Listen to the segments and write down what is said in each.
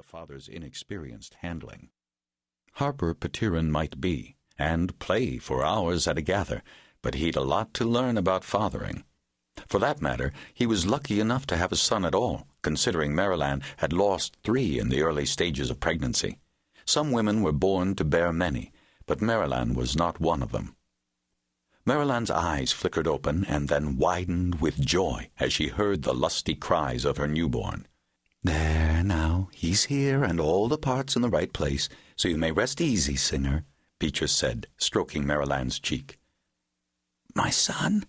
father's inexperienced handling. Harper Pern might be, and play for hours at a gather, but he'd a lot to learn about fathering. For that matter, he was lucky enough to have a son at all, considering Maryland had lost 3 in the early stages of pregnancy. Some women were born to bear many, but Maryland was not one of them. Maryland's eyes flickered open and then widened with joy as she heard the lusty cries of her newborn. "There now, he's here and all the parts in the right place, so you may rest easy, Singer," Beatrice said, stroking Maryland's cheek. "My son?"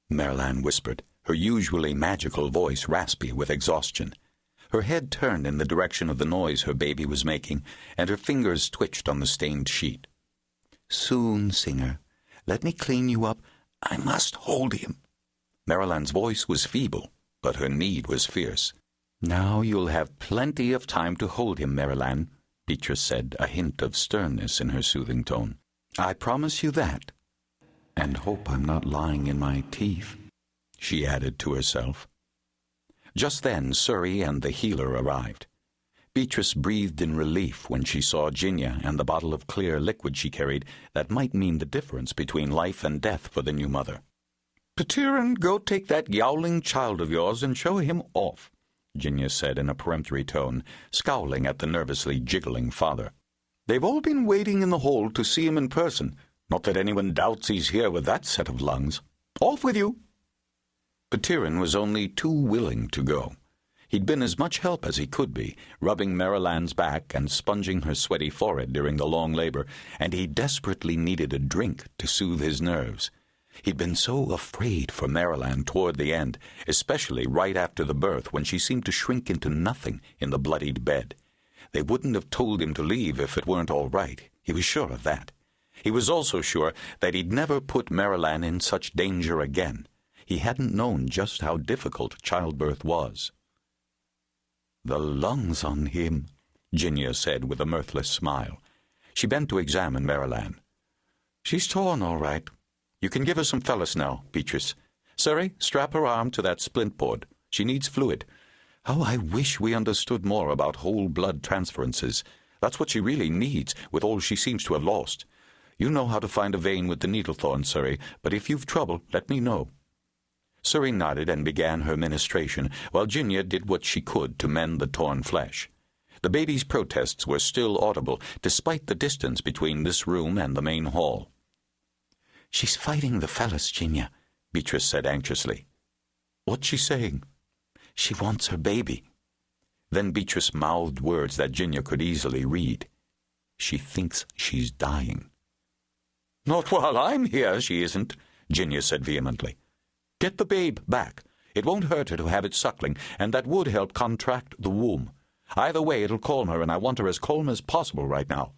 Maryland whispered, her usually magical voice raspy with exhaustion. Her head turned in the direction of the noise her baby was making, and her fingers twitched on the stained sheet. "Soon, Singer. Let me clean you up. I must hold him." Maryland's voice was feeble, but her need was fierce. "Now you'll have plenty of time to hold him, Maryland," Beatrice said, a hint of sternness in her soothing tone. "I promise you that. And hope I'm not lying in my teeth," she added to herself. Just then Surrey and the healer arrived. Beatrice breathed in relief when she saw Ginia and the bottle of clear liquid she carried that might mean the difference between life and death for the new mother. "Pern, go take that yowling child of yours and show him off," Ginia said in a peremptory tone, scowling at the nervously jiggling father. "They've all been waiting in the hall to see him in person. Not that anyone doubts he's here with that set of lungs. Off with you!" Pern was only too willing to go. He'd been as much help as he could be, rubbing Maryland's back and sponging her sweaty forehead during the long labor, and he desperately needed a drink to soothe his nerves. He'd been so afraid for Maryland toward the end, especially right after the birth when she seemed to shrink into nothing in the bloodied bed. They wouldn't have told him to leave if it weren't all right. He was sure of that. He was also sure that he'd never put Maryland in such danger again. He hadn't known just how difficult childbirth was. "The lungs on him," Ginia said with a mirthless smile. She bent to examine Maryland. "She's torn, all right. You can give her some fellas now, Beatrice. Surrey, strap her arm to that splint board. She needs fluid. How I wish we understood more about whole blood transferences. That's what she really needs, with all she seems to have lost. You know how to find a vein with the needle thorn, Surrey, but if you've trouble, let me know." Surrey nodded and began her ministration, while Ginia did what she could to mend the torn flesh. The baby's protests were still audible, despite the distance between this room and the main hall. "She's fighting the fellas, Ginia," Beatrice said anxiously. "What's she saying?" "She wants her baby." Then Beatrice mouthed words that Ginia could easily read. "She thinks she's dying." "Not while I'm here, she isn't," Ginia said vehemently. "Get the babe back. It won't hurt her to have it suckling, and that would help contract the womb. Either way, it'll calm her, and I want her as calm as possible right now."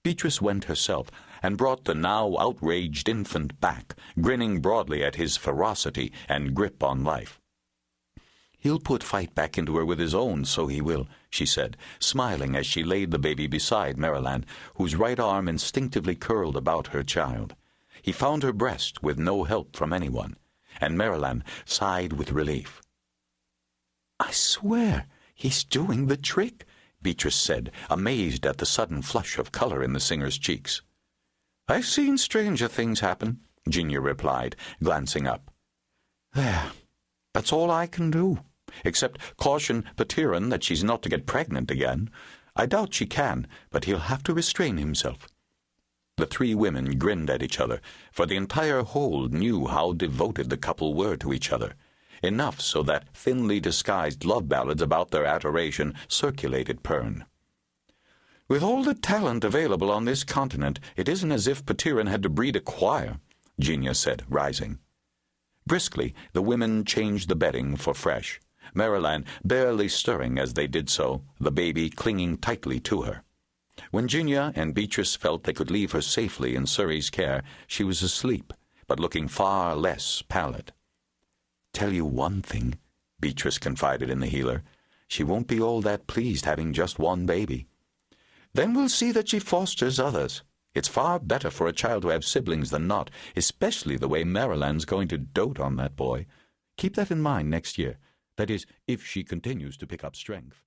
Beatrice went herself and brought the now outraged infant back, grinning broadly at his ferocity and grip on life. "He'll put fight back into her with his own, so he will," she said, smiling as she laid the baby beside Maryland, whose right arm instinctively curled about her child. He found her breast with no help from anyone, and Maryland sighed with relief. "I swear he's doing the trick," Beatrice said, amazed at the sudden flush of color in the singer's cheeks. "I've seen stranger things happen," Ginia replied, glancing up. "There, that's all I can do, except caution Pern that she's not to get pregnant again. I doubt she can, but he'll have to restrain himself." The 3 women grinned at each other, for the entire hold knew how devoted the couple were to each other, enough so that thinly disguised love ballads about their adoration circulated Pern. "With all the talent available on this continent, it isn't as if Pern had to breed a choir," Ginia said, rising. Briskly, the women changed the bedding for fresh, Maryland barely stirring as they did so, the baby clinging tightly to her. When Ginia and Beatrice felt they could leave her safely in Surrey's care, she was asleep, but looking far less pallid. "Tell you one thing," Beatrice confided in the healer. "She won't be all that pleased having just one baby." "Then we'll see that she fosters others. It's far better for a child to have siblings than not, especially the way Maryland's going to dote on that boy. Keep that in mind next year. That is, if she continues to pick up strength."